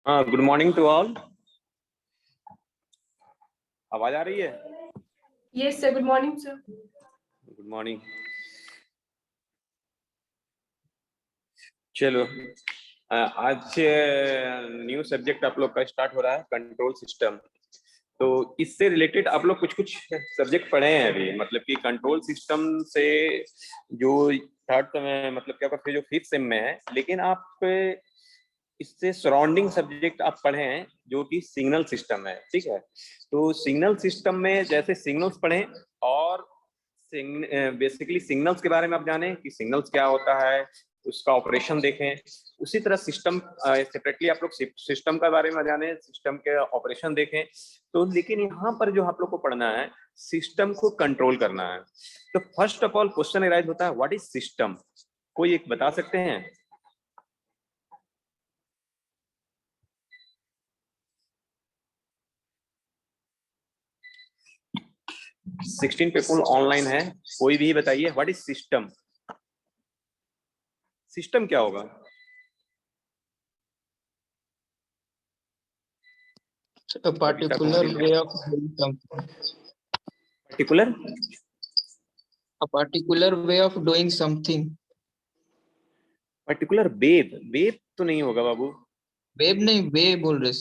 हाँ, good morning to all. आवाज आ रही है? Yes, sir. Good morning, sir. Good morning. चलो, आज न्यू सब्जेक्ट आप लोग का स्टार्ट हो रहा है, कंट्रोल सिस्टम। तो इससे रिलेटेड आप लोग कुछ कुछ सब्जेक्ट पढ़े हैं अभी, मतलब कि कंट्रोल सिस्टम से जो थर्ड में, मतलब क्या कहते हैं, जो फिफ्थ सेम में है, लेकिन आप इससे सराउंडिंग सब्जेक्ट आप पढ़े हैं जो कि सिग्नल सिस्टम है। ठीक है, तो सिग्नल सिस्टम में जैसे सिग्नल्स पढ़े और बेसिकली सिग्नल्स के बारे में आप जाने कि सिग्नल्स क्या होता है, उसका ऑपरेशन देखें। उसी तरह सिस्टम सेपरेटली आप लोग सिस्टम के बारे में जाने, सिस्टम के ऑपरेशन देखें। तो लेकिन यहाँ पर जो आप लोग को पढ़ना है, सिस्टम को कंट्रोल करना है। तो first of all question arise होता है, व्हाट इज सिस्टम? कोई एक बता सकते हैं? 16 पीपल ऑनलाइन है, कोई भी बताइए व्हाट इज सिस्टम। सिस्टम क्या होगा? A particular way of doing something. Particular A particular way of doing something. Particular web तो नहीं होगा बाबू। वेब नहीं, वे बोल रहे।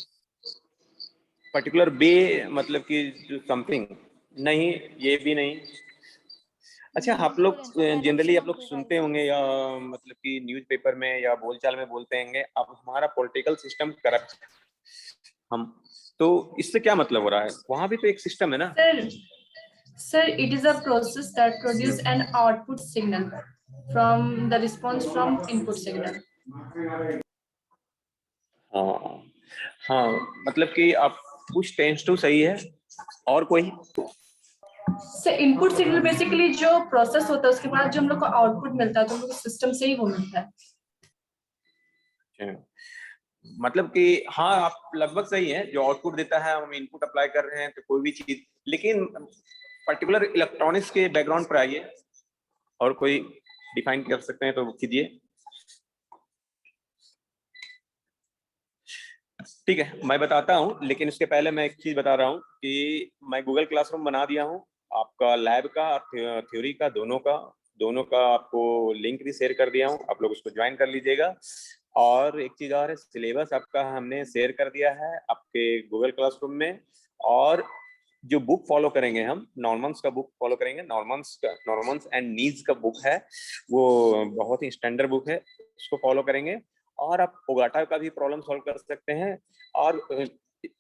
पर्टिकुलर वे मतलब कि जो समथिंग, नहीं ये भी नहीं। अच्छा, आप लोग जनरली आप लोग सुनते होंगे या मतलब कि न्यूज़पेपर में या बोलचाल में बोलते होंगे, अब हमारा पॉलिटिकल सिस्टम करप्ट हम, तो इससे क्या मतलब हो रहा है? वहां भी तो एक सिस्टम है ना। Sir, it is a process that produces an output signal from the response from input signal. हाँ हाँ, मतलब कि आप कुछ टेंस टू सही है। और कोई? सर, इनपुट सिग्नल बेसिकली जो प्रोसेस होता है उसके बाद जो हम लोग को आउटपुट मिलता है तो हम लोग को सिस्टम से ही वो मिलता है। मतलब कि हाँ, आप लगभग सही है। जो आउटपुट देता है, हम इनपुट अप्लाई कर रहे हैं तो कोई भी चीज, लेकिन पर्टिकुलर इलेक्ट्रॉनिक्स के बैकग्राउंड पर आइए और कोई डिफाइन कर सकते हैं तो कीजिए। ठीक है, मैं बताता हूँ, लेकिन उसके पहले मैं एक चीज बता रहा हूँ कि मैं गूगल क्लासरूम बना दिया हूँ आपका, लैब का और थ्योरी का, दोनों का आपको लिंक भी शेयर कर दिया हूँ, आप लोग उसको ज्वाइन कर लीजिएगा। और एक चीज और है, सिलेबस आपका हमने शेयर कर दिया है आपके गूगल क्लासरूम में। और जो बुक फॉलो करेंगे, हम नॉर्मन्स का बुक फॉलो करेंगे, नॉर्मन्स एंड नीड्स का बुक है, वो बहुत ही स्टैंडर्ड बुक है, उसको फॉलो करेंगे। और आप ओगाटा का भी प्रॉब्लम सॉल्व कर सकते हैं। और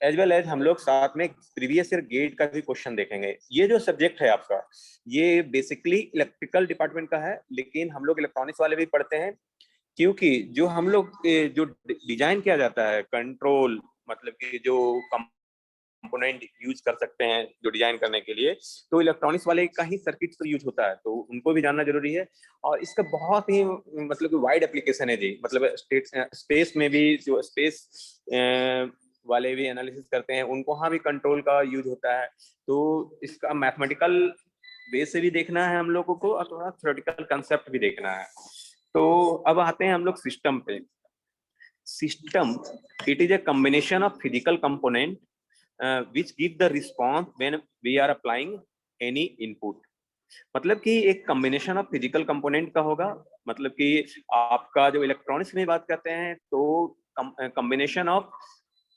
एज वेल एज हम लोग साथ में प्रीवियस ईयर गेट का भी क्वेश्चन देखेंगे। ये जो सब्जेक्ट है आपका, ये बेसिकली इलेक्ट्रिकल डिपार्टमेंट का है, लेकिन हम लोग इलेक्ट्रॉनिक्स वाले भी पढ़ते हैं, क्योंकि जो हम लोग जो डिजाइन किया जाता है कंट्रोल, मतलब कि जो कंपोनेंट यूज कर सकते हैं जो डिजाइन करने के लिए, तो इलेक्ट्रॉनिक्स वाले का ही सर्किट तो यूज होता है, तो उनको भी जानना जरूरी है। और इसका बहुत ही मतलब कि वाइड एप्लीकेशन है जी, मतलब स्पेस में भी, जो स्पेस वाले भी एनालिसिस करते हैं उनको वहाँ भी कंट्रोल का यूज होता है। तो इसका मैथमेटिकल बेस से भी देखना है हम लोगों को, और थोड़ा थ्योरेटिकल कंसेप्ट भी देखना है। तो अब आते हैं हम लोग सिस्टम पे। System, it is a combination of physical component which give the response when we are applying any input। मतलब कि एक कॉम्बिनेशन ऑफ फिजिकल कंपोनेंट का होगा, मतलब कि आपका जो इलेक्ट्रॉनिक्स में बात करते हैं तो combination of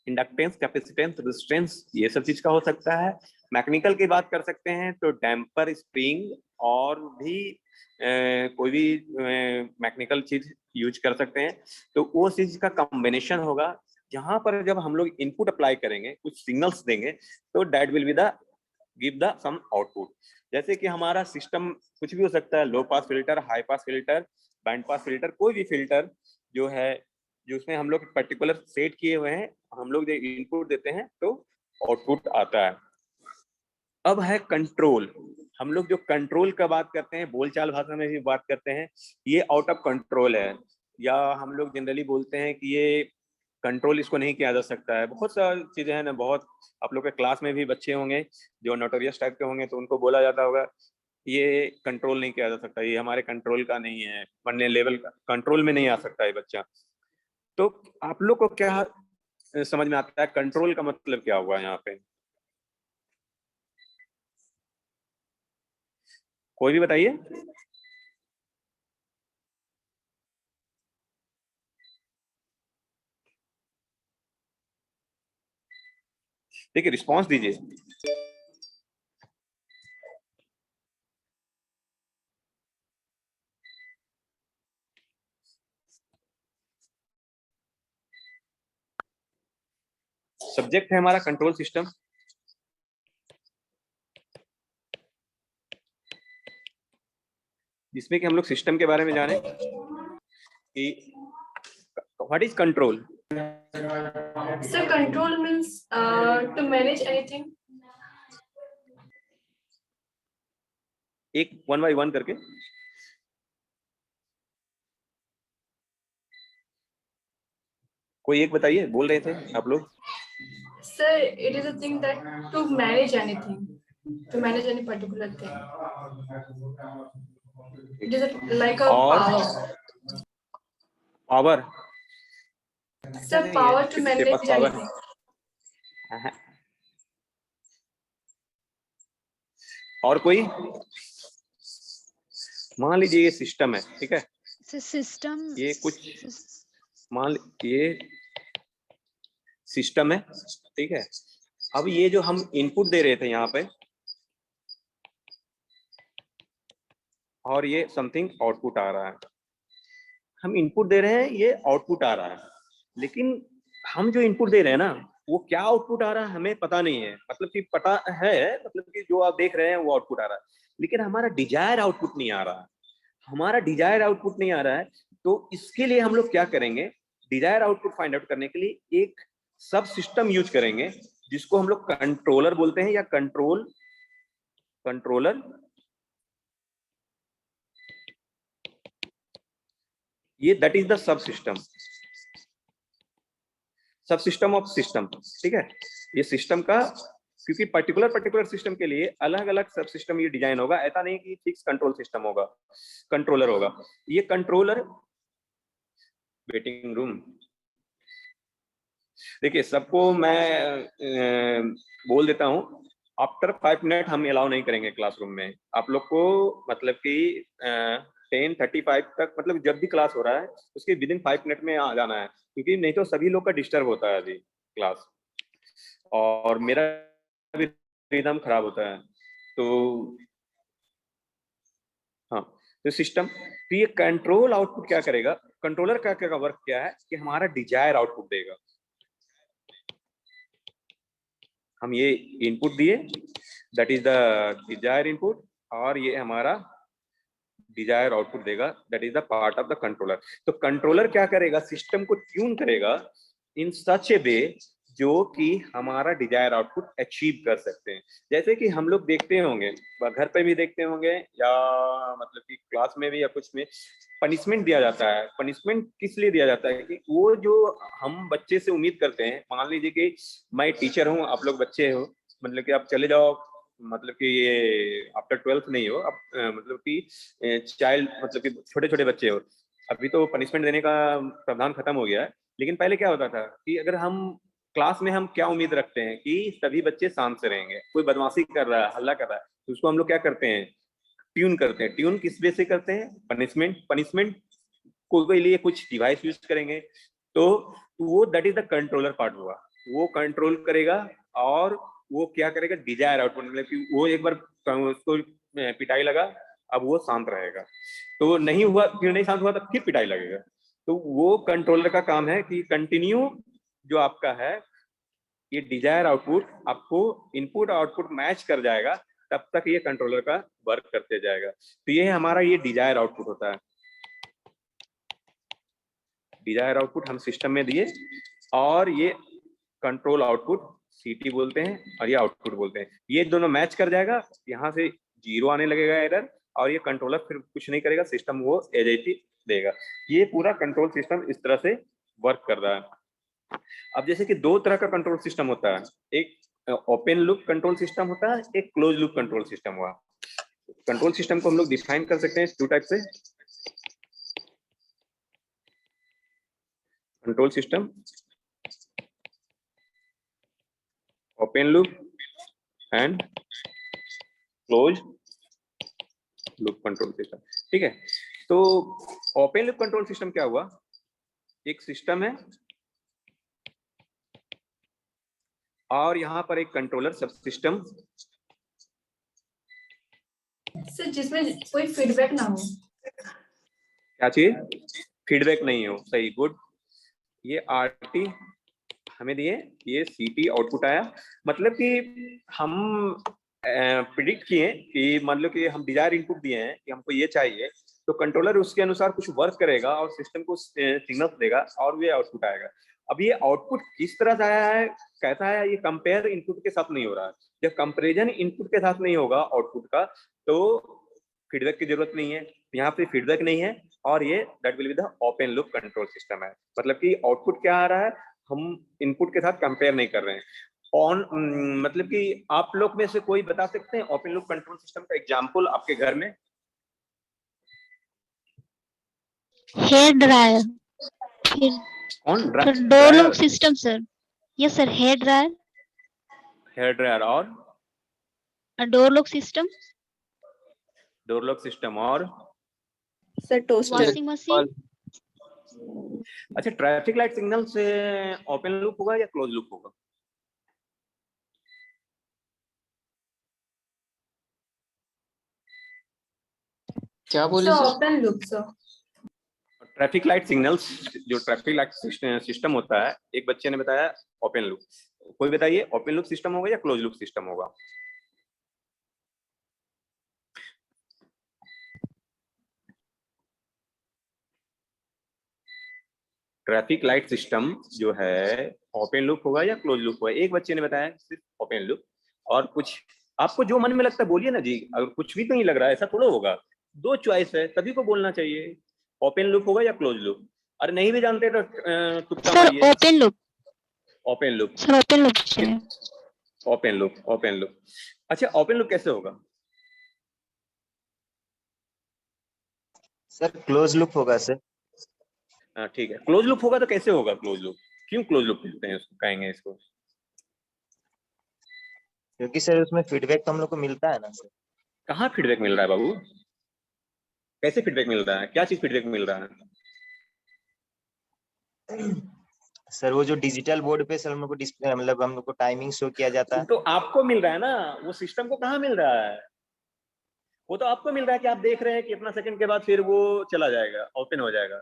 inductance, capacitance, resistance, ये सब चीज का हो सकता है। मैकेनिकल की बात कर सकते हैं तो डैम्पर, स्प्रिंग और भी कोई भी मैकेनिकल चीज यूज कर सकते हैं। तो वो चीज का कॉम्बिनेशन होगा, जहां पर जब हम लोग इनपुट अप्लाई करेंगे, कुछ सिग्नल्स देंगे, तो that will be the give the some output. जैसे कि हमारा सिस्टम कुछ भी हो सकता है, low pass filter, high pass filter, band pass filter, कोई भी फिल्टर जो है, जो उसमें हम लोग पर्टिकुलर सेट किए हुए हैं, हम लोग जो इनपुट देते हैं तो आउटपुट आता है। अब है कंट्रोल। हम लोग जो कंट्रोल का बात करते हैं, बोलचाल भाषा में भी बात करते हैं, ये आउट ऑफ कंट्रोल है, या हम लोग जनरली बोलते हैं कि ये कंट्रोल इसको नहीं किया जा सकता है। बहुत सारी चीजें हैं ना, बहुत आप लोग के क्लास में भी बच्चे होंगे जो नोटोरियस टाइप के होंगे, तो उनको बोला जाता होगा ये कंट्रोल नहीं किया जा सकता, ये हमारे कंट्रोल का नहीं है, बनने लेवल का कंट्रोल में नहीं आ सकता है बच्चा। तो आप लोग को क्या समझ में आता है कंट्रोल का मतलब क्या हुआ यहाँ पे? कोई भी बताइए। देखिए रिस्पॉन्स दीजिए। सब्जेक्ट है हमारा कंट्रोल सिस्टम। जिसमें कि हम लोग सिस्टम के बारे में जाने कि what is control. Sir, control means to manage anything. एक वन बाय वन करके। कोई एक बताइए, बोल रहे थे आप लोग। Sir, it is a thing that to manage anything, to manage any particular thing. It is like a और power. Power. Sir, power to manage power. anything. और कोई? मान लीजिए ये सिस्टम है, ठीक है। सिस्टम, ये कुछ मान लीजिए सिस्टम है, ठीक है। अब ये जो हम इनपुट दे रहे थे यहाँ पे, और ये समथिंग आउटपुट आ रहा है। हम इनपुट दे रहे हैं, ये आउटपुट आ रहा है, लेकिन हम जो इनपुट दे रहे हैं ना, वो क्या आउटपुट आ रहा है हमें पता नहीं है। मतलब कि पता है, मतलब कि जो आप देख रहे हैं वो आउटपुट आ रहा है, लेकिन हमारा डिजायर आउटपुट नहीं आ रहा है। हमारा डिजायर आउटपुट नहीं आ रहा है, तो इसके लिए हम लोग क्या करेंगे? डिजायर आउटपुट फाइंड आउट करने के लिए एक सब सिस्टम यूज करेंगे, जिसको हम लोग कंट्रोलर बोलते हैं, या कंट्रोलर। ये that is the sub system of system, ठीक है। ये सिस्टम का, क्योंकि पर्टिकुलर सिस्टम के लिए अलग अलग सब सिस्टम ये डिजाइन होगा। ऐसा नहीं कि फिक्स कंट्रोल सिस्टम होगा, कंट्रोलर होगा। ये कंट्रोलर, वेटिंग रूम, देखिए सबको मैं बोल देता हूँ, आफ्टर 5 मिनट हम अलाउ नहीं करेंगे क्लासरूम में। आप लोग को मतलब कि 10:35 तक, मतलब जब भी क्लास हो रहा है उसके विदिन 5 मिनट में आ जाना है, क्योंकि नहीं तो सभी लोग का डिस्टर्ब होता है अभी क्लास, और मेरा भी रिदम खराब होता है। तो हाँ, तो सिस्टम, तो ये कंट्रोल आउटपुट क्या करेगा? कंट्रोलर का क्या वर्क क्या है कि हमारा डिजायर आउटपुट देगा। हम ये इनपुट दिए, that is the desire input, और ये हमारा डिजायर आउटपुट देगा, that is the part of the controller. तो कंट्रोलर क्या करेगा? सिस्टम को ट्यून करेगा इन सच ए वे जो कि हमारा डिजायर आउटपुट अचीव कर सकते हैं। जैसे कि हम लोग देखते होंगे, घर पे भी देखते होंगे, या मतलब कि क्लास में भी, या कुछ में पनिशमेंट दिया जाता है। पनिशमेंट किस लिए दिया जाता है? कि वो जो हम बच्चे से उम्मीद करते हैं, मान लीजिए कि मैं टीचर हूँ, आप लोग बच्चे हो, मतलब कि आप चले जाओ, मतलब कि ये आफ्टर 12th नहीं हो, अब मतलब कि चाइल्ड, मतलब कि छोटे छोटे बच्चे हो। अभी तो पनिशमेंट देने का प्रावधान खत्म हो गया है, लेकिन पहले क्या होता था कि अगर हम क्लास में, हम क्या उम्मीद रखते हैं कि सभी बच्चे शांत से रहेंगे। कोई बदमाशी कर रहा है, हल्ला कर रहा है, तो उसको हम लोग क्या करते हैं? ट्यून करते हैं। ट्यून किस बेस से करते हैं? पनिशमेंट को लिए कुछ डिवाइस यूज करेंगे, तो वो that is the controller part हुआ। वो कंट्रोल करेगा, और वो क्या करेगा? डिजायर आउटपुट, मतलब कि वो एक बार उसको पिटाई लगा, अब वो शांत रहेगा। तो नहीं हुआ, फिर नहीं शांत हुआ, तो फिर पिटाई लगेगा। तो वो कंट्रोलर का काम है कि कंटिन्यू जो आपका है, ये डिजायर आउटपुट आपको इनपुट आउटपुट मैच कर जाएगा, तब तक ये कंट्रोलर का वर्क करते जाएगा। तो ये हमारा ये डिजायर आउटपुट होता है। डिजायर आउटपुट हम सिस्टम में दिए, और ये कंट्रोल आउटपुट सीटी बोलते हैं, और ये आउटपुट बोलते हैं। ये दोनों मैच कर जाएगा, यहाँ से 0 आने लगेगा एरर, और ये कंट्रोलर फिर कुछ नहीं करेगा, सिस्टम वो एज इट इज देगा। ये पूरा कंट्रोल सिस्टम इस तरह से वर्क कर रहा है। अब जैसे कि 2 तरह का कंट्रोल सिस्टम होता है, एक ओपन लूप कंट्रोल सिस्टम होता है, एक क्लोज लूप कंट्रोल सिस्टम हुआ। कंट्रोल सिस्टम को हम लोग डिफाइन कर सकते हैं 2 टाइप से। Control system open loop and close loop control system. ठीक है, तो ओपन लूप कंट्रोल सिस्टम क्या हुआ, एक सिस्टम है और यहाँ पर एक कंट्रोलर सब सिस्टम सर जिसमें कोई फीडबैक ना हो। क्या चाहिए, फीडबैक नहीं हो, सही, गुड। ये आरटी हमें दिए, ये सीटी आउटपुट आया, मतलब कि हम प्रिडिक्ट किए कि मान लो कि हम डिजायर इनपुट दिए हैं कि हमको ये चाहिए, तो कंट्रोलर उसके अनुसार कुछ वर्क करेगा और सिस्टम को सिग्नल देगा और ये आउटपुट आएगा। अब ये आउटपुट किस तरह से आया है, कैसा है, ये कंपेयर इनपुट के साथ नहीं हो रहा है। जब कंपेरिजन इनपुट के साथ नहीं होगा आउटपुट का, तो फीडबैक की जरूरत नहीं है, यहाँ पे फीडबैक नहीं है, और ये that will be the open loop control system है। मतलब कि आउटपुट क्या आ रहा है, हम इनपुट के साथ कंपेयर नहीं कर रहे हैं। ऑन मतलब कि आप लोग में से कोई बता सकते हैं ओपन लूप कंट्रोल सिस्टम का एग्जांपल आपके घर में? हेयर ड्रायर, फिर कौन? Door lock system sir. Yes sir, hair dryer, hair dryer और door lock system, door lock system और सर टोस्टर, वॉशिंग मशीन। अच्छा, ट्रैफिक लाइट सिग्नल से ओपन लूप होगा या क्लोज लूप होगा? क्या बोले sir sir? Open loop sir. Traffic light signals, जो ट्रैफिक लाइट सिस्टम होता है, एक बच्चे ने बताया ओपन लूप। कोई बताइए ओपन लूप सिस्टम होगा या क्लोज लूप सिस्टम होगा? ट्रैफिक लाइट सिस्टम जो है ओपन लूप होगा या क्लोज लूप होगा? एक बच्चे ने बताया सिर्फ ओपन लूप, और कुछ आपको जो मन में लगता है बोलिए ना जी। अगर कुछ भी नहीं लग रहा है, ऐसा थोड़ा होगा, दो चॉइस है, सभी को बोलना चाहिए, ओपन लूप होगा या क्लोज लूप। अरे नहीं भी जानते तो तुक्का सर मारिए। Open loop, open loop, sir open loop से। Open loop, open loop. अच्छा, ओपन लूप कैसे होगा? सर क्लोज लूप होगा सर। हाँ ठीक है, क्लोज लूप होगा तो कैसे होगा क्लोज लूप? क्यों क्लोज लूप कहते हैं उसको, कहेंगे इसको? क्योंकि सर उसमें फीडबैक तो हम लोग को मिलता है ना सर। कहाँ फीडबैक मिल रहा है बाबू? कैसे फीडबैक मिल रहा है, क्या चीज फीडबैक मिल रहा है? सर वो जो डिजिटल बोर्ड पे सर हम लोग को डिस्प्ले, मतलब हम लोग को टाइमिंग शो किया जाता है। तो आपको मिल रहा है ना, वो सिस्टम को कहाँ मिल रहा है? वो तो आपको मिल रहा है कि आप देख रहे हैं कि इतना सेकंड के बाद फिर वो चला जाएगा, ओपन हो जाएगा।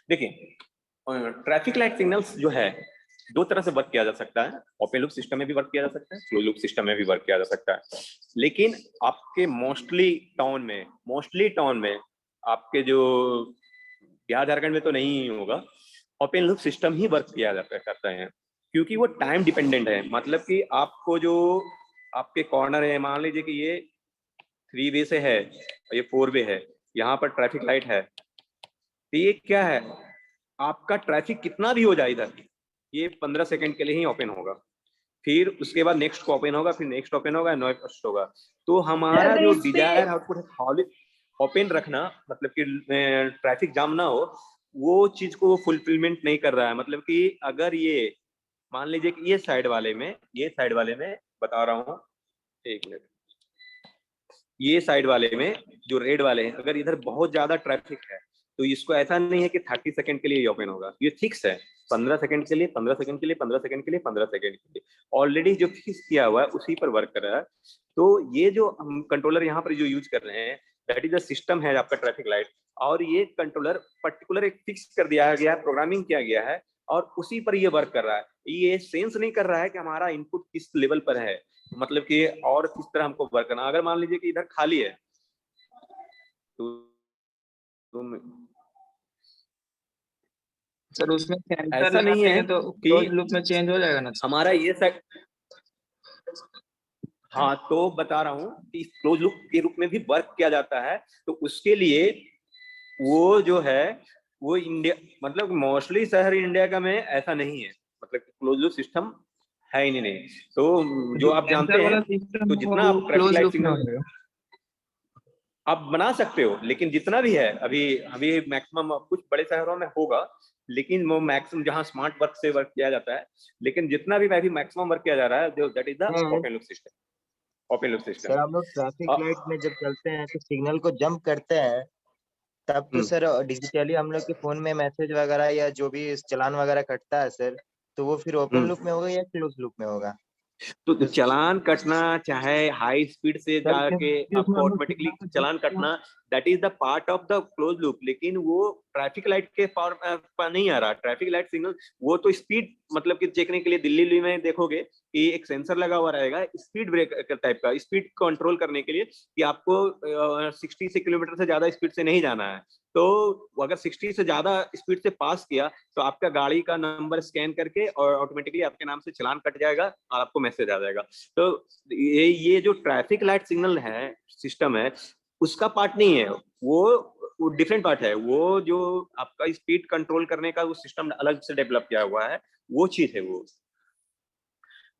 देखिए, ट्रैफिक लाइट सिग्नल्स जो है दो तरह से वर्क किया जा सकता है। ओपन लूप सिस्टम में भी वर्क किया जा सकता है, क्लोज लूप सिस्टम में भी वर्क किया जा सकता है। लेकिन आपके मोस्टली टाउन में आपके जो बिहार झारखंड में तो नहीं होगा, ओपन लूप सिस्टम ही वर्क किया जाता करते हैं, क्योंकि वो टाइम डिपेंडेंट है। मतलब कि आपको जो आपके कॉर्नर है, मान लीजिए कि ये 3 वे से है और ये 4 वे है, यहाँ पर ट्रैफिक लाइट है, तो ये क्या है, आपका ट्रैफिक कितना भी हो जाए इधर, ये 15 सेकंड के लिए ही ओपन होगा, फिर उसके बाद नेक्स्ट को ओपन होगा, फिर नेक्स्ट ओपन होगा, नेक्स्ट होगा। तो हमारा अगर जो इस पे डिजायर आउटपुट है खाली ओपन रखना, मतलब कि ट्रैफिक जाम ना हो, वो चीज को फुलफिलमेंट नहीं कर रहा है। मतलब कि अगर ये मान लीजिए कि ये साइड वाले में बता रहा हूँ, एक मिनट, ये साइड वाले में जो रेड वाले हैं, अगर इधर बहुत ज्यादा ट्रैफिक है, तो इसको ऐसा नहीं है कि 30 सेकंड के लिए ओपन होगा, ये फिक्स है 15 सेकंड के लिए, 15 सेकंड के लिए, 15 सेकंड के लिए, 15 सेकंड के लिए, ऑलरेडी जो फिक्स किया हुआ है उसी पर वर्क कर रहा है। तो ये जो हम कंट्रोलर यहाँ पर जो यूज कर रहे हैं, दैट इज द सिस्टम है आपका ट्रैफिक लाइट, और ये कंट्रोलर पर्टिकुलर एक फिक्स कर दिया गया है, प्रोग्रामिंग किया गया है, और उसी पर ये वर्क कर रहा है। ये सेंस नहीं कर रहा है कि हमारा इनपुट किस लेवल पर है, मतलब कि और किस तरह हमको वर्क करना। अगर मान लीजिए कि इधर खाली है तो सर उसमें सेंसर ऐसा नहीं लगाते है हैं तो कि क्लोज लूप में चेंज हो जाएगा ना? हमारा ये हाँ, तो बता रहा हूँ कि क्लोज लूप के रूप में भी वर्क किया जाता है। तो उसके लिए वो जो है वो इंडिया, मतलब मोस्टली शहर इंडिया का में ऐसा नहीं है, मतलब क्लोज लूप सिस्टम है ही नहीं। तो जो आप जानते हैं, तो जितना आप ट्रैफिक क्लोज लाइट लूप में हो सिग्नल, जाएगा। आप बना सकते हो, लेकिन जितना भी है अभी अभी मैक्सिमम कुछ बड़े शहरों में होगा, लेकिन वो मैक्सिमम जहाँ स्मार्ट वर्क से वर्क किया जाता है, लेकिन जितना भी अभी मैक्सिमम वर्क किया जा रहा है जो that is the sir open loop system. Open loop sir system. हम लोग ट्रैफिक लाइट में जब चलते हैं तो सिग्नल को जंप करते हैं, तब तो सर डिजिटली हम लोग के फोन में मैसेज वगैरह या जो भी चालान वगैरह कटता है सर, तो वो फिर ओपन लूप में होगा या क्लोज लूप में होगा? तो चालान कटना चाहे हाई स्पीड से सर जाके क्योंकि उसमें आपको हम लोग ऑटोमेटिकली सिग्नल को चालान कटना, that is the part of the close loop, लेकिन वो ट्रैफिक लाइट के पर नहीं आ रहा। ट्रैफिक लाइट सिग्नल वो तो स्पीड मतलब कि देखने के लिए दिल्ली में देखोगे कि एक सेंसर लगा हुआ रहेगा स्पीड ब्रेक टाइप का, स्पीड कंट्रोल करने के लिए कि आपको 60 से किलोमीटर से ज्यादा स्पीड से नहीं जाना है। तो अगर 60 से ज्यादा स्पीड से पास किया तो आपका गाड़ी का नंबर स्कैन करके और ऑटोमेटिकली आपके नाम से चालान कट जाएगा और आपको मैसेज आ जाएगा। तो ये जो ट्रैफिक लाइट सिग्नल है सिस्टम है उसका पार्ट नहीं है, वो डिफरेंट पार्ट है। वो जो आपका स्पीड कंट्रोल करने का वो सिस्टम अलग से डेवलप किया हुआ है, वो चीज है। वो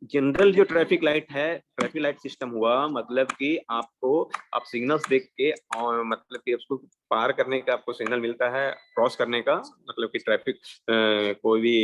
जनरल जो ट्रैफिक लाइट है, ट्रैफिक लाइट सिस्टम हुआ मतलब कि आपको आप सिग्नल्स देख के और मतलब कि उसको पार करने का आपको सिग्नल मिलता है, क्रॉस करने का मतलब कि ट्रैफिक कोई भी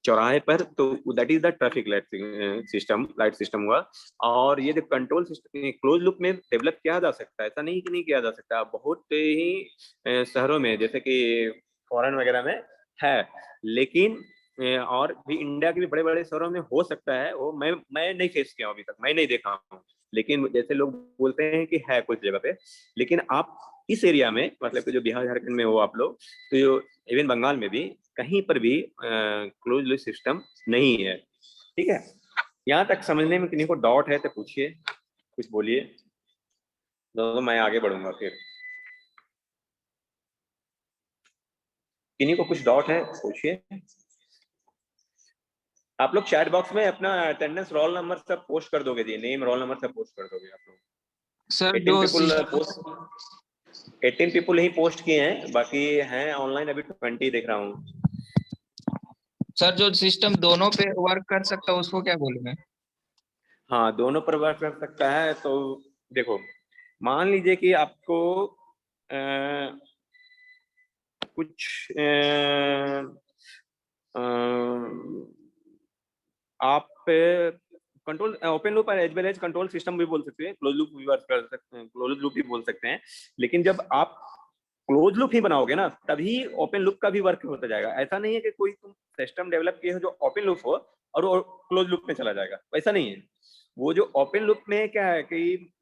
चौराहे पर, तो that is the traffic light system हुआ। और ये जो कंट्रोल सिस्टम क्लोज लूप में डेवलप किया जा सकता है, ऐसा नहीं कि नहीं किया जा सकता। बहुत ही शहरों में जैसे कि फॉरेन वगैरह में है, लेकिन और भी इंडिया के भी बड़े बड़े शहरों में हो सकता है। वो मैं नहीं फेस किया हूं अभी तक, मैं नहीं देखा हूँ, लेकिन जैसे लोग बोलते हैं कि है कुछ जगह पे। लेकिन आप इस एरिया में मतलब कि जो बिहार झारखंड में हो आप लोग, तो इवन बंगाल में भी कहीं पर भी क्लोज लूप सिस्टम नहीं है। ठीक है, यहाँ तक समझने में किन्हीं को डाउट है तो पूछिए, कुछ बोलिए, तो मैं आगे बढ़ूंगा। फिर किन्हीं को कुछ डाउट है पूछिए। आप लोग चैट बॉक्स में अपना अटेंडेंस रोल नंबर सब पोस्ट कर दोगे जी, नेम रोल नंबर सब पोस्ट कर दोगे आप लोग। सर 18 पीपल पोस्ट, 18 पीपल ही पोस्ट किए हैं, बाकी हैं ऑनलाइन अभी 20 देख रहा हूँ। सर जो सिस्टम दोनों पे वर्क कर सकता है उसको क्या बोलूंगा? हाँ, दोनों पर वर्क कर सकता है। तो देखो, मान लीजिए कि आपको कुछ आप control open loop as well as control system भी बोल सकते हैं, क्लोज लूप भी वर्क कर सकते हैं, क्लोज लूप भी बोल सकते हैं। लेकिन जब आप क्लोज लूप ही बनाओगे ना, तभी ओपन लूप का भी वर्क होता जाएगा। ऐसा नहीं है कि कोई तुम सिस्टम डेवलप किए हो जो ओपन लूप हो और वो क्लोज लूप में चला जाएगा, वैसा नहीं है। वो जो ओपन लूप में क्या है कि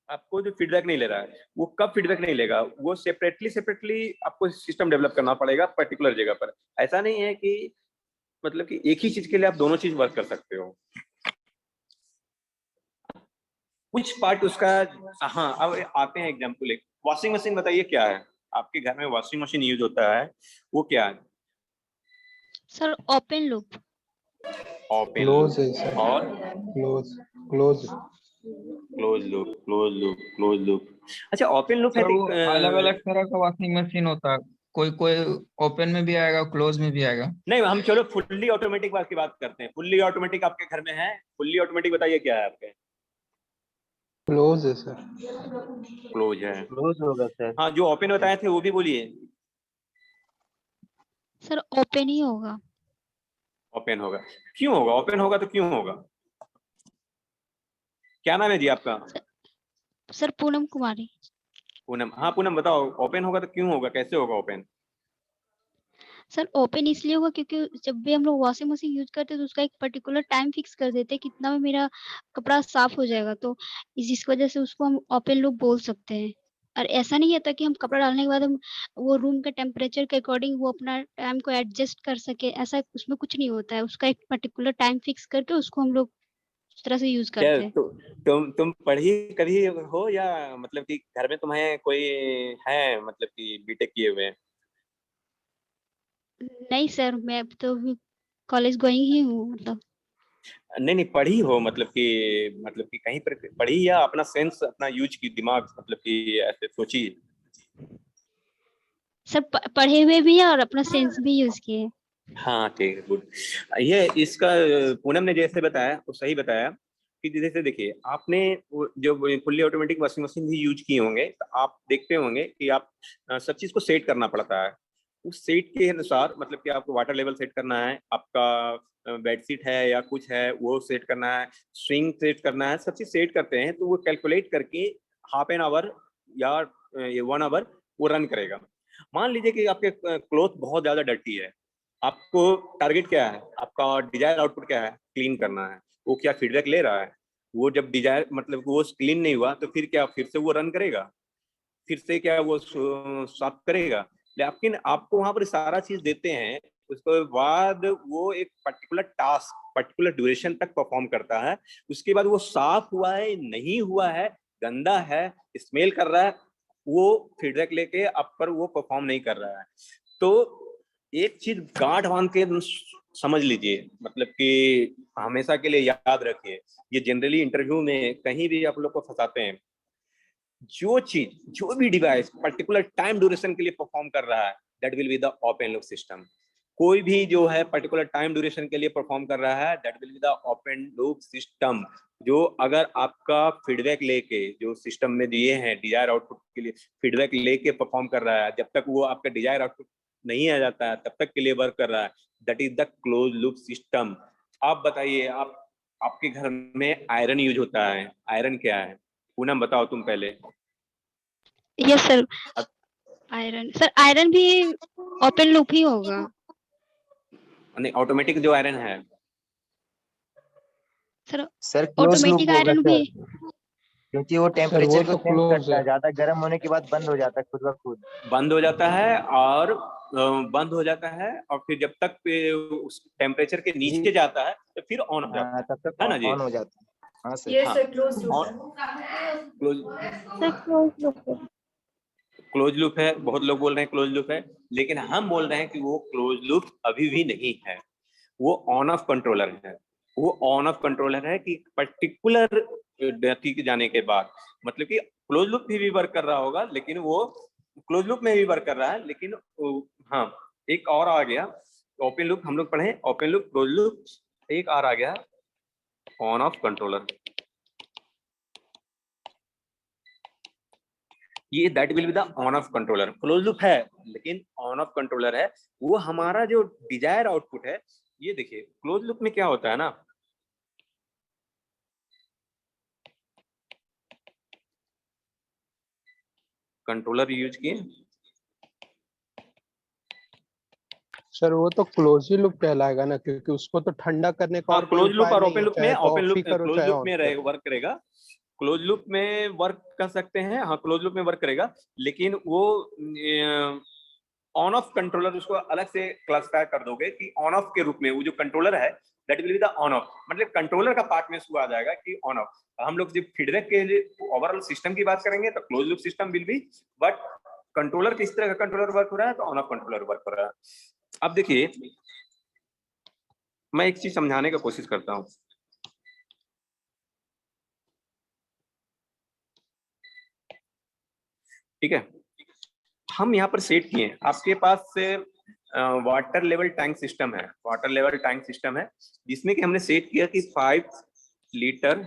आपको जो फीडबैक नहीं ले रहा है, वो कब फीडबैक नहीं लेगा, वो सेपरेटली आपको सिस्टम डेवलप करना पड़ेगा पर्टिकुलर जगह पर। ऐसा नहीं है कि मतलब कि एक ही चीज के लिए आप दोनों चीज वर्क कर सकते हो। कुछ पार्ट उसका, हाँ अब आते हैं एग्जाम्पल। एक वॉशिंग मशीन बताइए क्या है, आपके घर में वॉशिंग मशीन यूज होता है, वो क्या है? Sir open loop. Open close है लूप सर, और क्लोज क्लोज क्लोज लूप। अच्छा, ओपन लूप है सर वो अलग अलग तरह का वॉशिंग मशीन होता है, कोई कोई ओपन में भी आएगा, क्लोज में भी आएगा। नहीं, हम चलो फुल्ली ऑटोमेटिक की बात करते हैं। फुल्ली ऑटोमेटिक आपके घर में है? फुल्ली ऑटोमेटिक बताइए क्या है आपके? क्लोज है सर। क्लोज है। क्लोज होगा सर। हाँ, जो ओपन बताए थे वो भी बोलिए। सर ओपन ही होगा। ओपन होगा। क्यों होगा? ओपन होगा तो क्यों होगा? क्या नाम है जी आपका? सर पूनम कुमारी। पूनम। हाँ पूनम, बताओ ओपन होगा तो क्यों होगा, कैसे होगा ओपन? सर ओपन इसलिए होगा क्योंकि जब भी हम लोग वॉशिंग मशीन यूज करते हैं तो उसका एक पर्टिकुलर टाइम फिक्स कर देते हैं कितना में मेरा कपड़ा साफ हो जाएगा, तो इस वजह से उसको हम ओपन लूप बोल सकते हैं। और ऐसा नहीं होता कि हम कपड़ा डालने के बाद हम वो रूम के टेम्परेचर के अकॉर्डिंग वो अपना टाइम को एडजस्ट कर सके, ऐसा उसमें कुछ नहीं होता है। उसका एक पर्टिकुलर टाइम फिक्स करके उसको हम लोग उस तरह से यूज क्या करते हैं। तुम पढ़ी कभी हो, या मतलब कि घर में तुम्हें कोई है मतलब कि बीटेक किए हुए हैं? नहीं सर, मैं अब तो कॉलेज गोइंग ही हूँ मतलब। नहीं नहीं, पढ़ी हो मतलब कि कहीं पर पढ़ी, या अपना सेंस अपना यूज की, दिमाग मतलब कि ऐसे सोची? सर पढ़े हुए भी है और अपना सेंस भी यूज किए। हाँ ठीक है, गुड। ये इसका पूनम ने जैसे बताया वो सही बताया। कि जैसे देखिए आपने जो फुल्ली ऑटोमेटिक वॉशिंग मशीन भी यूज किए होंगे तो आप देखते होंगे कि आप सब चीज को सेट करना पड़ता है। उस सेट के अनुसार मतलब कि आपको वाटर लेवल सेट करना है, आपका बेडशीट है या कुछ है वो सेट करना है, स्विंग सेट करना है, सब चीज सेट करते हैं तो वो कैलकुलेट करके हाफ एन आवर या 1 आवर वो रन करेगा। मान लीजिए कि आपके क्लॉथ बहुत ज्यादा डर्टी है, आपको टारगेट क्या है, आपका डिजायर आउटपुट क्या है, क्लीन करना है। वो क्या फीडबैक ले रहा है, वो जब डिजायर मतलब वो क्लीन नहीं हुआ तो फिर क्या, फिर से वो रन करेगा, फिर से क्या वो साफ करेगा। लेकिन आपको वहां पर सारा चीज देते हैं, उसके बाद वो एक पर्टिकुलर टास्क पर्टिकुलर ड्यूरेशन तक परफॉर्म करता है। उसके बाद वो साफ हुआ है नहीं हुआ है, गंदा है, स्मेल कर रहा है, वो फीडबैक लेके आप पर वो परफॉर्म नहीं कर रहा है। तो एक चीज गांठ बांध के समझ लीजिए, मतलब कि हमेशा के लिए याद रखिए, ये जनरली इंटरव्यू में कहीं भी आप लोग को फंसाते हैं। जो चीज जो भी डिवाइस पर्टिकुलर टाइम ड्यूरेशन के लिए परफॉर्म कर रहा है that will be the open loop system. कोई भी जो है पर्टिकुलर टाइम ड्यूरेशन के लिए परफॉर्म कर रहा है that will be the open loop system. जो अगर आपका फीडबैक लेके जो सिस्टम में दिए हैं डिजायर आउटपुट के लिए फीडबैक लेके परफॉर्म कर रहा है, जब तक वो आपका डिजायर आउटपुट नहीं आ जाता है तब तक के लिए वर्क कर रहा है, that is the close loop system. आप बताइए, आपके घर में आयरन यूज होता है, आयरन क्या है पूनम बताओ तुम पहले। Yes sir, iron sir, iron भी ओपन लूप ही होगा। नहीं, ऑटोमेटिक जो आयरन है सर क्लोज लूप ऑटोमेटिक होगा आयरन सर, भी। क्योंकि वो सर वो टेम्परेचर को तो चेंज क्लोज करता है। है, ज्यादा गर्म होने के बाद बंद हो जाता है खुद ब खुद। बंद हो जाता है और बंद हो जाता है और फिर जब तक उस टेम्परेचर के जी नीचे जाता है तो फिर ऑन हो जाता हाँ, तब तक है ना जी। ऑन हो जाता है। हाँ सर। Yes, हाँ, sir, close loop और है। Close sir close loop. Close loop है, बहुत लोग बोल रहे हैं क्लोज लूप है, लेकिन हम बोल रहे हैं कि वो क्लोज लूप अभी भी नहीं है, वो ऑन ऑफ कंट्रोलर है। वो ऑन ऑफ कंट्रोलर है कि पर्टिकुलर गति के जाने के बाद, मतलब कि क्लोज लूप भी वर्क कर रहा होगा लेकिन वो क्लोज लूप में भी वर्क कर रहा है लेकिन हाँ एक और आ गया ओपन लूप, हम लोग पढ़े ओपन लूप क्लोज लूप, एक और आ गया ऑन ऑफ कंट्रोलर। ये that will be the on off controller. Close loop है लेकिन ऑन ऑफ कंट्रोलर है, वो हमारा जो डिजायर आउटपुट है। ये देखिए क्लोज लूप में क्या होता है ना, कंट्रोलर यूज किए सर वो तो क्लोज ही लूप कहलाएगा ना, क्योंकि उसको तो ठंडा करने का हाँ और कोई क्लोज लूप उपाय और नहीं ओपन है, लूप में, चाहे तो ओपन ऑफ लूप ही करो क्लोज चाहे लूप ऑन में करो। वर्क करेगा, क्लोज लूप में वर्क कर सकते हैं, हाँ क्लोज लूप में वर्क करेगा, लेकिन वो ऑन ऑफ कंट्रोलर उसको अलग से क्लासिफाई कर दोगे कि ऑन ऑफ के रूप में वो जो कंट्रोलर है that will be the on off, मतलब कंट्रोलर का पार्ट में उसको आ जाएगा कि ऑन ऑफ। हम लोग जब फीडबैक के लिए ओवरऑल सिस्टम की बात करेंगे तो close loop system will be, but controller किस तरह का कंट्रोलर वर्क हो रहा है तो ऑन ऑफ कंट्रोलर वर्क हो रहा है। अब देखिए मैं एक चीज समझाने का कोशिश करता हूँ, ठीक है। हम यहाँ पर सेट किए, आपके पास से वाटर लेवल टैंक सिस्टम है, वाटर लेवल टैंक सिस्टम है जिसमें कि हमने सेट किया कि 5 लीटर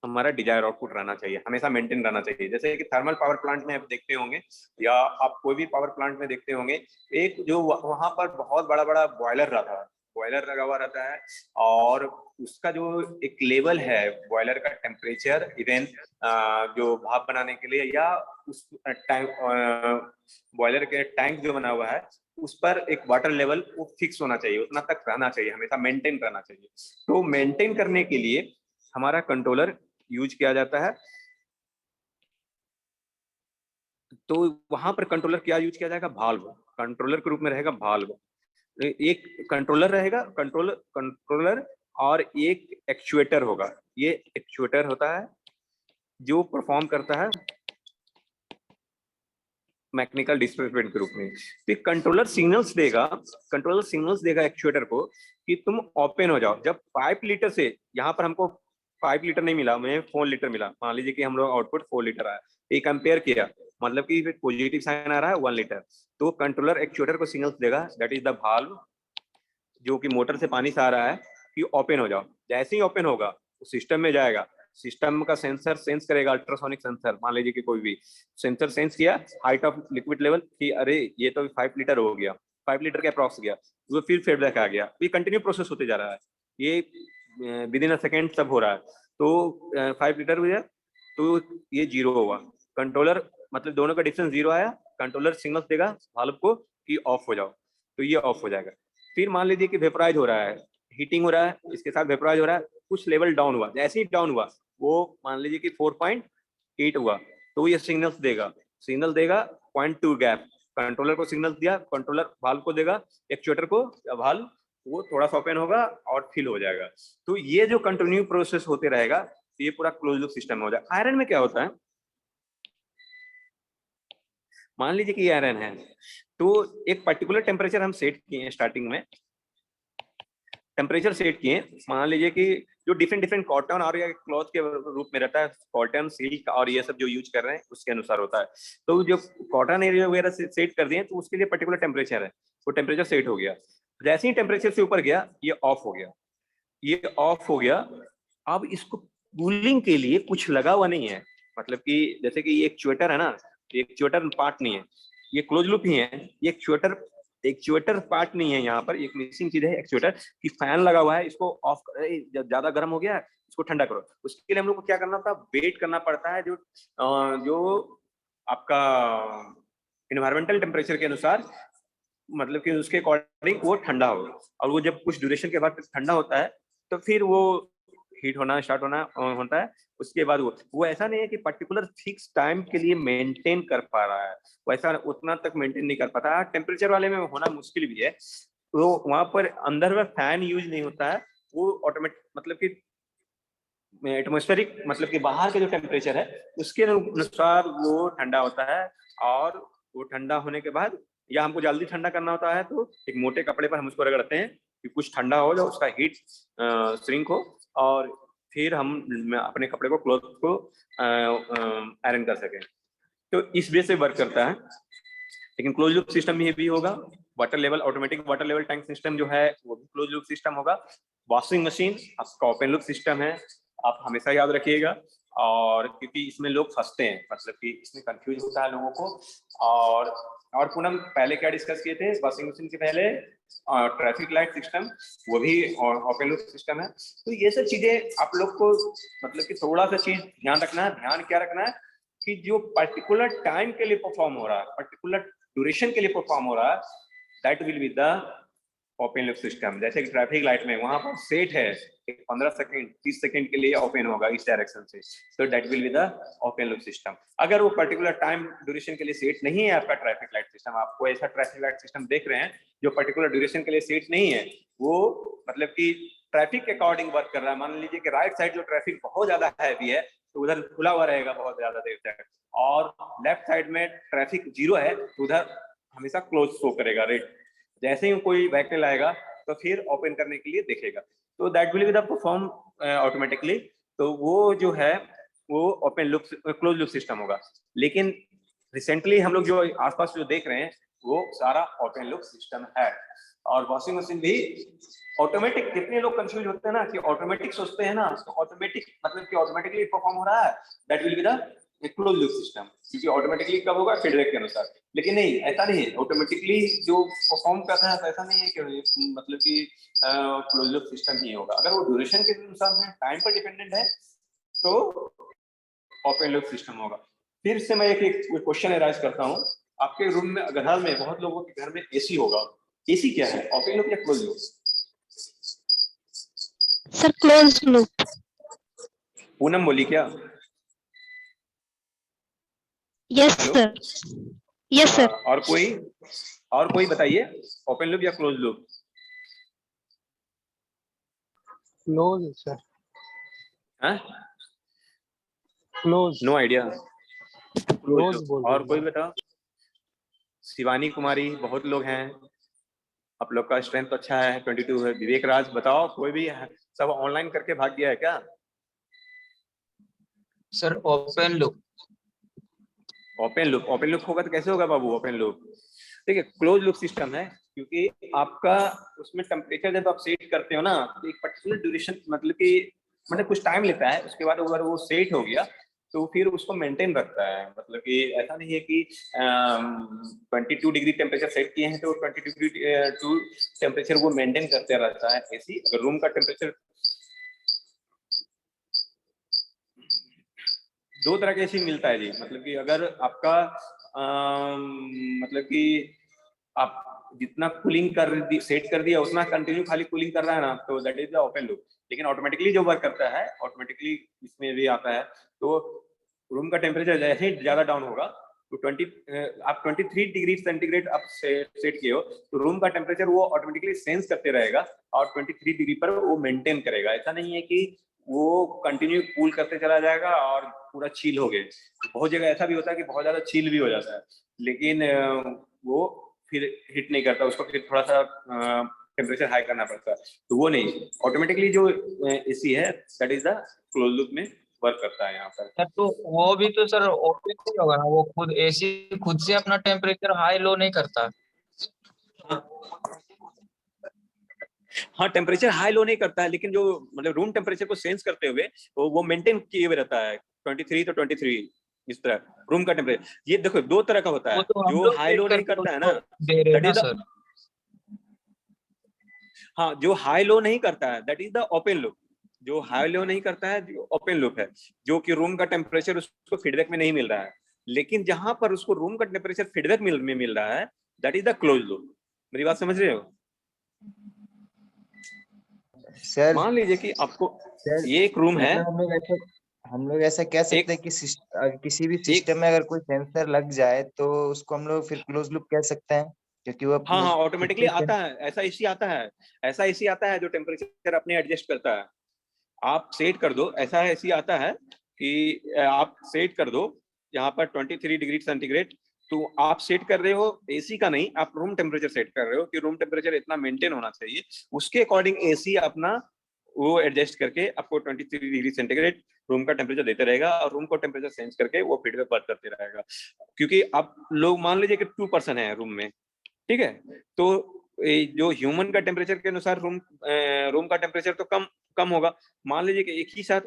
हमारा डिजायर आउटपुट रहना चाहिए, हमेशा मेंटेन रहना चाहिए। जैसे कि थर्मल पावर प्लांट में आप देखते होंगे या आप कोई भी पावर प्लांट में देखते होंगे, एक जो वहां पर बहुत बड़ा बड़ा बॉयलर रहता है, बॉयलर लगा हुआ रहता है और उसका जो एक लेवल है बॉयलर का टेम्परेचर, इवन जो भाप बनाने के लिए या उस टैंक बॉयलर के टैंक जो बना हुआ है उस पर एक वाटर लेवल वो फिक्स होना चाहिए, उतना तक रहना चाहिए, हमेशा मेंटेन रहना चाहिए। तो मेंटेन करने के लिए हमारा कंट्रोलर यूज किया जाता है। तो वहां पर कंट्रोलर क्या यूज किया जाएगा, भाल्व, कंट्रोलर के रूप में रहेगा भाल्व। एक कंट्रोलर रहेगा, कंट्रोलर और एक एक्चुएटर होगा। ये एक्चुएटर होता है जो परफॉर्म करता है मैकेनिकल डिस्प्लेसमेंट के रूप में। तो कंट्रोलर सिग्नल्स देगा, कंट्रोलर सिग्नल्स देगा एक्चुएटर को कि तुम ओपन हो जाओ। जब 5 लीटर से, यहाँ पर हमको 5 लीटर नहीं मिला, हमें 4 लीटर मिला, मान लीजिए कि हम लोग आउटपुट 4 लीटर आया, ये कंपेयर किया, मतलब कि पॉजिटिव साइन आ रहा है 1 लीटर, तो कंट्रोलर एक्चुएटर को सिग्नल्स देगा दैट इज द भाल्व जो कि मोटर से पानी से आ रहा है कि ओपन हो जाओ। जैसे ही ओपन होगा सिस्टम में जाएगा, सिस्टम का सेंसर सेंस करेगा, अल्ट्रासोनिक सेंसर, मान लीजिए कि कोई भी सेंसर सेंस किया हाइट ऑफ लिक्विड लेवल कि अरे ये तो 5 लीटर हो गया, 5 लीटर के अप्रॉक्स गया, वो फिर फीडबैक आ गया, ये कंटिन्यू प्रोसेस होते जा रहा है, ये विद इन अ सेकेंड सब हो रहा है। तो 5 लीटर हो गया तो ये 0 हुआ, कंट्रोलर मतलब दोनों का डिफरेंस 0 आया, कंट्रोलर सिग्नल देगा वाल्व को कि ऑफ हो जाओ, तो ये ऑफ हो जाएगा। फिर मान लीजिए कि वेपराइज हो रहा है, हीटिंग हो रहा है, इसके साथ वेपराइज हो रहा है, कुछ लेवल डाउन हुआ, जैसे ही डाउन हुआ वो मान लीजिए कि 4.8 हुआ, तो ये सिग्नल देगा 0.2 गैप, कंट्रोलर को सिग्नल दिया, कंट्रोलर वाल्व को देगा, एक्चुएटर को, वाल्व वो थोड़ा सा ओपन होगा और फिल हो जाएगा। तो ये जो कंटिन्यू प्रोसेस होते रहेगा, तो ये पूरा क्लोज लूप सिस्टम हो जाएगा। आयरन में क्या होता है, मान लीजिए कि ये आयरन है, तो एक पर्टिकुलर टेम्परेचर हम सेट किए हैं, स्टार्टिंग में टेम्परेचर सेट किए, मान लीजिए कि जो डिफरेंट कॉटन और या क्लॉथ के रूप में रहता है, कॉटन, सिल्क और ये सब जो यूज कर रहे हैं उसके अनुसार होता है। तो जो कॉटन एरिया वगैरह सेट कर दिए तो उसके लिए पर्टिकुलर टेम्परेचर है, वो टेम्परेचर सेट हो गया, जैसे ही टेम्परेचर से ऊपर गया ये ऑफ हो गया, ये ऑफ हो गया। अब इसको कूलिंग के लिए कुछ लगा हुआ नहीं है, मतलब कि जैसे कि ये एक एक्चुएटर है ना, ये एक्चुएटर पार्ट नहीं है, ये क्लोज लूप ही है, ये एक्चुएटर पार्ट नहीं है, यहाँ पर एक मिसिंग चीज है एक्चुएटर की, फैन लगा हुआ है, इसको ऑफ ज्यादा गर्म हो गया है इसको ठंडा करो। उसके लिए हम लोग को क्या करना था, वेट करना पड़ता है, जो आपका इन्वायरमेंटल टेम्परेचर के अनुसार, मतलब कि उसके अकॉर्डिंग वो ठंडा हो, और वो जब कुछ ड्यूरेशन के बाद ठंडा होता है तो फिर वो हीट होना स्टार्ट होता है। उसके बाद वो ऐसा नहीं है कि पर्टिकुलर फिक्स टाइम के लिए मेंटेन कर पा रहा है, वैसा उतना तक मेंटेन नहीं कर पाता, टेम्परेचर वाले में होना मुश्किल भी है। तो वहां पर अंदर में फैन यूज नहीं होता है, वो ऑटोमेटिक मतलब कि एटमॉस्फेरिक, मतलब कि बाहर के जो टेम्परेचर है उसके अनुसार वो ठंडा होता है, और वो ठंडा होने के बाद या हमको जल्दी ठंडा करना होता है तो एक मोटे कपड़े पर हम उसको रगड़ते हैं कि कुछ ठंडा हो जाए, उसका हीट श्रिंक हो, और फिर हम अपने कपड़े को, क्लॉथ को आयरन कर सकें। तो इस बेस से वर्क करता है। लेकिन क्लोज लूप सिस्टम में भी होगा, water level automatic water level tank system जो है वो भी क्लोज लूप सिस्टम होगा। वॉशिंग मशीन आपका ओपन लूप सिस्टम है, आप हमेशा याद रखिएगा, और क्योंकि इसमें लोग फंसते हैं, मतलब कि इसमें कंफ्यूज होता है लोगों को। और पूनम पहले क्या डिस्कस किए थे वॉशिंग मशीन के पहले, ट्रैफिक लाइट सिस्टम, वो भी ओपन लूप सिस्टम है। तो ये सब चीजें आप लोग को मतलब कि थोड़ा सा चीज ध्यान रखना है। ध्यान क्या रखना है कि जो पर्टिकुलर टाइम के लिए परफॉर्म हो रहा है, पर्टिकुलर ड्यूरेशन के लिए परफॉर्म हो रहा है, that will be the open loop system. जैसे कि ट्रैफिक लाइट में वहां पर सेट है 15 सेकंड 30 सेकंड के लिए ओपन होगा इस डायरेक्शन से, तो that will be the open loop system. अगर वो पर्टिकुलर टाइम ड्यूरेशन के लिए सेट नहीं है आपका ट्रैफिक लाइट सिस्टम, आपको ऐसा ट्रैफिक लाइट सिस्टम देख रहे हैं जो पर्टिकुलर ड्यूरेशन के लिए सेट नहीं है, वो मतलब कि ट्रैफिक के अकॉर्डिंग वर्क कर रहा है। मान लीजिए कि राइट साइड जो ट्रैफिक बहुत ज्यादा हैवी है तो उधर खुला हुआ रहेगा बहुत ज्यादा देर तक, और लेफ्ट साइड में ट्रैफिक जीरो है तो उधर हमेशा क्लोज शो करेगा रेड। जैसे ही कोई व्हीकल आएगा तो फिर ओपन करने के लिए देखेगा, तो that will be the perform automatically. तो वो जो है वो open loop close loop system होगा। लेकिन रिसेंटली हम लोग जो आसपास जो देख रहे हैं वो सारा ओपन लूप सिस्टम है। और वॉशिंग मशीन भी ऑटोमेटिक, कितने लोग कंफ्यूज होते हैं ना कि ऑटोमेटिक सोचते हैं ना, तो ऑटोमेटिक मतलब कि ऑटोमेटिकली परफॉर्म हो रहा है, that will be the close loop system, क्योंकि ऑटोमेटिकली कब होगा फीडबैक के अनुसार। लेकिन नहीं, ऐसा नहीं है, ऑटोमेटिकली जो परफॉर्म कर रहा है ऐसा नहीं है कि मतलब कि क्लोज लूप सिस्टम ही होगा। अगर वो ड्यूरेशन के अनुसार में टाइम पर डिपेंडेंट है तो ओपन लूप सिस्टम होगा। फिर से मैं एक क्वेश्चन राइज करता हूँ, आपके रूम में, घर में बहुत लोगों के घर में एसी होगा, एसी क्या है, ओपन लूप या close loop? Sir close loop. Poonam बोली क्या? Yes sir, yes sir. और कोई बताइए, ओपन लूप या क्लोज लूप? क्लोज सर, हाँ, क्लोज, नो आइडिया। क्लोज बोल और रहे कोई हैं। बताओ? शिवानी कुमारी, बहुत लोग हैं, आप लोग का स्ट्रेंथ अच्छा है, 22 है। विवेक राज बताओ, कोई भी है? सब ऑनलाइन करके भाग गया है क्या? Sir open loop. Open loop होगा तो कैसे होगा बाबू ओपन लूप? ठीक है, क्लोज लूप सिस्टम है, क्योंकि आपका उसमें टेम्परेचर जब आप सेट करते हो ना तो एक पर्टिकुलर ड्यूरेशन, मतलब कि मतलब कुछ टाइम लेता है, उसके बाद अगर वो सेट हो गया तो फिर उसको मेंटेन रखता है। मतलब कि ऐसा नहीं है कि 22 डिग्री टेम्परेचर सेट किए हैं तो 22 डिग्री टेम्परेचर वो मेंटेन करते रहता है एसी। अगर रूम का टेम्परेचर, दो तरह के एसी मिलता है जी। मतलब कि अगर आपका मतलब कि आप जितना कूलिंग सेट कर दिया उतना कंटिन्यू खाली कूलिंग कर रहा है ना, तो that is the open loop. लेकिन ऑटोमेटिकली जो वर्क करता है, ऑटोमेटिकली इसमें भी आता है, तो रूम का टेम्परेचर जैसे ही ज्यादा डाउन होगा तो 23 डिग्री सेंटीग्रेड आप सेट किए हो तो रूम का टेम्परेचर वो ऑटोमेटिकली सेंस करते रहेगा और 23 डिग्री पर वो मेंटेन करेगा। ऐसा नहीं है कि वो कंटिन्यू कूल करते चला जाएगा और पूरा चिल हो गए। बहुत जगह ऐसा भी होता है कि बहुत ज्यादा चिल भी हो जाता है, लेकिन वो फिर हिट नहीं करता, उसको फिर थोड़ा सा टेम्परेचर हाई करना पड़ता है। तो वो नहीं, ऑटोमेटिकली जो एसी है that is the close loop में वर्क करता है यहाँ पर। सर तो वो भी तो सर ओपन नहीं होगा ना, वो खुद एसी खुद से अपना टेम्परेचर हाई लो नहीं करता। हाँ, टेम्परेचर हाई लो नहीं करता है, लेकिन जो मतलब रूम टेम्परेचर को सेंस करते हुए वो मेंटेन किए हुए रहता है 23 तो 23 इस तरह रूम का टेम्परेचर। ये देखो दो तरह का होता है, वो तो हम जो लोग हाई सेट लो नहीं करके करता है ना, उसको दे रहे हैं दैट ना इज द, सर। हाँ जो हाई लो नहीं करता है that is the open loop. जो हाई लो नहीं करता है जो ओपन लूप है, जो कि रूम का टेम्परेचर उसको फीडबैक में नहीं मिल रहा है, लेकिन जहां पर उसको रूम का टेम्परेचर फीडबैक में मिल रहा है that is the close loop. मेरी बात समझ रहे हो? सर मान लीजिए कि आपको सर ये एक रूम है, मतलब हम लोग ऐसा कह सकते एक हैं कि किसी भी एक सिस्टम में अगर कोई सेंसर लग जाए तो उसको हम लोग फिर क्लोज लूप कह सकते हैं, क्योंकि वो हाँ अपने हाँ खुद ऑटोमेटिकली से आता है, ऐसा एसी आता है, ऐसा एसी आता है जो टेम्परेचर अपने एडजस्ट करता है। आप सेट कर दो, ऐसा एसी आता है कि आप सेट कर दो यहाँ पर 23 डिग्री सेंटीग्रेड, तो आप सेट कर रहे हो एसी का नहीं, आप रूम टेम्परेचर सेट कर रहे हो कि रूम टेम्परेचर इतना मेंटेन होना चाहिए, उसके अकॉर्डिंग एसी अपना वो एडजस्ट करके आपको 23 डिग्री सेंटीग्रेड रूम का टेम्परेचर देते रहेगा और रूम को टेम्परेचर सेंस करके वो फीडबैक वर्क करते रहेगा। क्योंकि आप लोग मान लीजिए कि 2% है रूम में, ठीक है, तो जो ह्यूमन का टेम्परेचर के अनुसार रूम का टेम्परेचर तो कम कम होगा। मान लीजिए कि एक ही साथ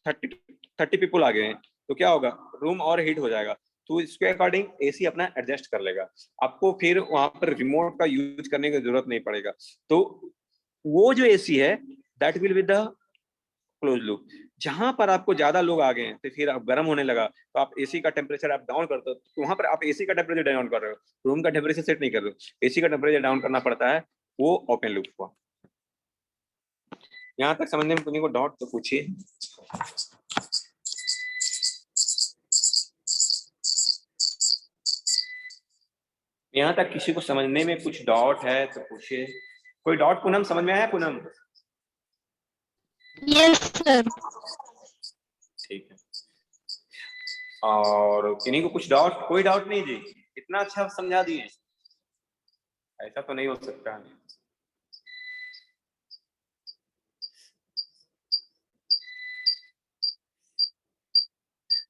30 पीपल आ गए हैं तो क्या होगा, रूम और हीट हो जाएगा, तो इसके अकॉर्डिंग एसी अपना एडजस्ट कर लेगा, आपको फिर वहां पर रिमोट का यूज करने की जरूरत नहीं पड़ेगा। तो वो जो एसी है that will with the close loop. जहां पर आपको ज्यादा लोग आ गए हैं तो फिर आप गर्म होने लगा तो आप एसी का टेम्परेचर आप डाउन करते हो, तो वहां पर आप एसी का टेम्परेचर डाउन कर रहे हो, रूम का टेम्परेचर सेट नहीं कर रहे हो, एसी का टेम्परेचर डाउन करना पड़ता है, वो ओपन लूप हुआ। यहाँ तक समझने में किसी को डाउट तो पूछिए। यहाँ तक किसी को समझने में कुछ डाउट है तो पूछिए। कोई डाउट पूनम समझ में आया? Poonam yes sir. ठीक है, और किन्हीं को कुछ डाउट? कोई डाउट नहीं जी, इतना अच्छा समझा दिए, ऐसा तो नहीं हो सकता।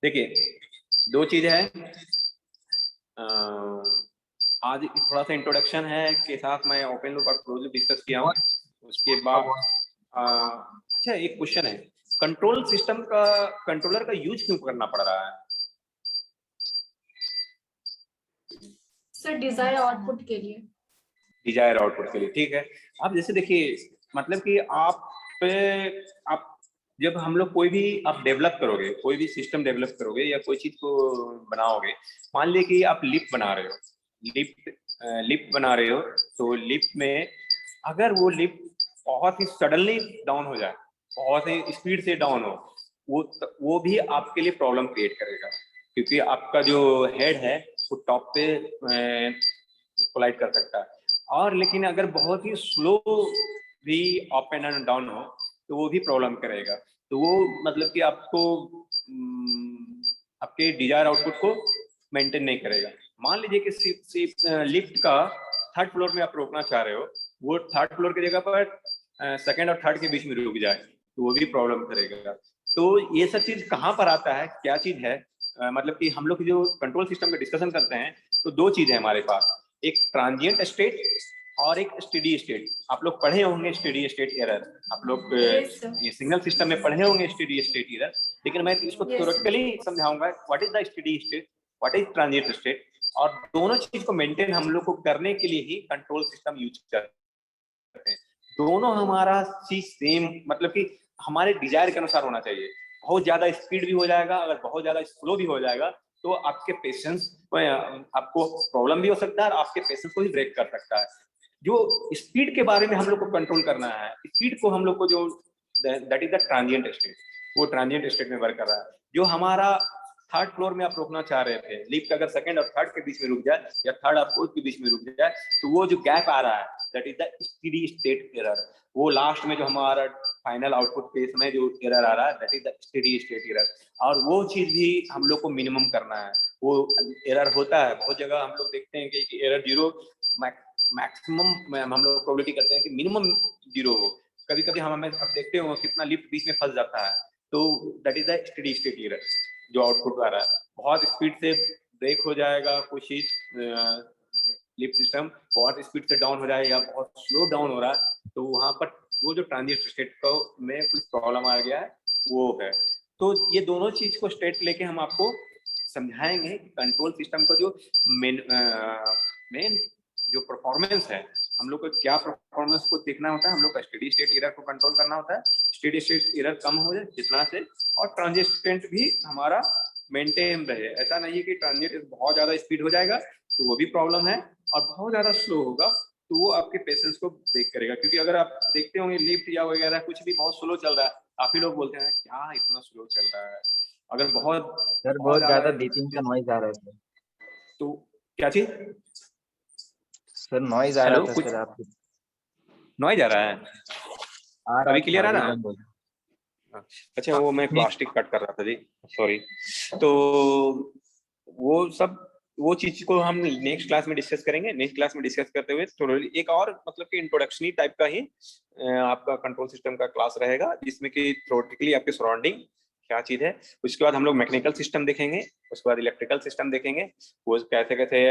देखिए दो चीज है, आज थोड़ा सा इंट्रोडक्शन है के साथ मैं ओपन लूप और क्लोज लूप डिस्कस किया हूँ। उसके बाद अच्छा एक क्वेश्चन है, कंट्रोल सिस्टम का कंट्रोलर का यूज क्यों करना पड़ रहा है? सर डिजायर आउटपुट के लिए। डिजायर आउटपुट के लिए, ठीक है। अब जैसे देखिए मतलब कि आप जब हम लोग कोई भी आप डेवलप करोगे, कोई भी सिस्टम डेवलप करोगे या कोई चीज को बनाओगे, मान लीजिए कि आप लिफ्ट बना रहे हो, लिफ्ट बना रहे हो, तो लिफ्ट में अगर वो लिफ्ट बहुत ही सडनली डाउन हो जाए, बहुत ही स्पीड से डाउन हो, वो भी आपके लिए प्रॉब्लम क्रिएट करेगा, क्योंकि आपका जो हेड है वो टॉप पे कोलाइड कर सकता है। और लेकिन अगर बहुत ही स्लो भी अप एंड डाउन हो तो वो भी प्रॉब्लम करेगा। तो वो मतलब कि आपको आपके डिजायर आउटपुट को मेंटेन नहीं करेगा। मान लीजिए कि लिफ्ट का 3rd फ्लोर में आप रोकना चाह रहे हो, वो 3rd फ्लोर की जगह पर 2nd और 3rd के बीच में रुक जाए तो वो भी प्रॉब्लम करेगा। तो ये सब चीज कहाँ पर आता है, क्या चीज है, मतलब कि हम लोग जो कंट्रोल सिस्टम में डिस्कशन करते हैं तो दो चीज है हमारे पास, एक ट्रांजिएंट स्टेट और एक स्टेडी स्टेट। आप लोग पढ़े होंगे स्टेडी स्टेट एरर, आप लोग Yes, sir. ये सिग्नल सिस्टम में पढ़े होंगे स्टेडी स्टेट एरर, लेकिन मैं इसको Yes. थ्योरेटिकली समझाऊंगा what is the steady state, what is transit state. और दोनों चीज को मेंटेन हम लोग को करने के लिए ही कंट्रोल सिस्टम यूज करते हैं। दोनों हमारा चीज सेम, मतलब कि हमारे डिजायर के अनुसार होना चाहिए। बहुत ज्यादा स्पीड भी हो जाएगा, अगर बहुत ज्यादा स्लो भी हो जाएगा तो आपके पेशेंस आपको प्रॉब्लम भी हो सकता है और आपके पेशेंस को भी ब्रेक कर सकता है। जो स्पीड के बारे में हम लोग को कंट्रोल करना है, स्पीड को हम लोग को जो that is the transient state, वो ट्रांजिएंट स्टेट में वर्क कर रहा है। जो हमारा थर्ड फ्लोर में आप रोकना चाह रहे थे, लिफ्ट अगर सेकंड और थर्ड के बीच में रुक जाए या थर्ड और फोर्थ के बीच में रुक जाए, तो वो जो गैप आ रहा है that is the steady state error. वो लास्ट में जो हमारा फाइनल आउटपुट फेस में जो एरर आ रहा है that is the steady state error. और वो चीज भी हम लोग को मिनिमम करना है। वो एरर होता है बहुत जगह, हम लोग देखते हैं कि एरर जीरो, मैक्सिमम हम लोग प्रोबेबिलिटी करते हैं कि मिनिमम जीरो हो। कभी कभी हम अब देखते हो कितना लिफ्ट बीच में फंस जाता है, तो that is the steady state error. जो आउटपुट आ रहा है बहुत स्पीड से ब्रेक हो जाएगा कुछ चीज, लिफ्ट सिस्टम बहुत स्पीड से डाउन हो जाए या बहुत स्लो डाउन हो रहा है, तो वहां पर वो जो ट्रांजिट स्टेट को में कुछ प्रॉब्लम आ गया है वो है। तो ये दोनों चीज को स्टेट लेके हम आपको समझाएंगे कंट्रोल सिस्टम को जो मेन जो परफॉर्मेंस है, हम लोग को क्या परफॉर्मेंस को देखना होता है। हम लोग का स्टेडी स्टेट एरर को कंट्रोल करना होता है, स्टेडी स्टेट एरर कम हो जाए जितना से, और ट्रांजिस्टेंट भी हमारा मेंटेन रहे। ऐसा नहीं है कि ट्रांजिट बहुत ज्यादा स्पीड हो जाएगा तो वो भी प्रॉब्लम है, और बहुत ज्यादा स्लो होगा तो वो आपके पेशेंस को ब्रेक करेगा। क्योंकि अगर आप देखते होंगे लिफ्ट या वगैरह कुछ भी बहुत स्लो चल रहा है, काफी लोग बोलते हैं क्या इतना स्लो चल रहा है। अगर बहुत सर बहुत ज्यादा बीपिंग का नॉइज आ रहा है सर। तो क्या चीज सर नॉइज आ रहा था कुछ सर, आपके नॉइज आ रहा है, आ रहा अभी क्लियर आ था, रहा है? बंद हो गया। अच्छा वो मैं प्लास्टिक कट कर रहा था जी, सॉरी। तो वो सब वो चीज को हम नेक्स्ट क्लास में डिस्कस करेंगे। नेक्स्ट क्लास में डिस्कस करते हुए थोड़ा एक और मतलब कि इंट्रोडक्शनी टाइप का ही आपका कंट्रोल सिस्टम का क्लास रहेगा, जिसमें कि थ्योरेटिकली आपके सराउंडिंग क्या चीज है। उसके बाद हम लोग मैकेनिकल सिस्टम देखेंगे, उसके बाद इलेक्ट्रिकल सिस्टम देखेंगे, वो कैसे कैसे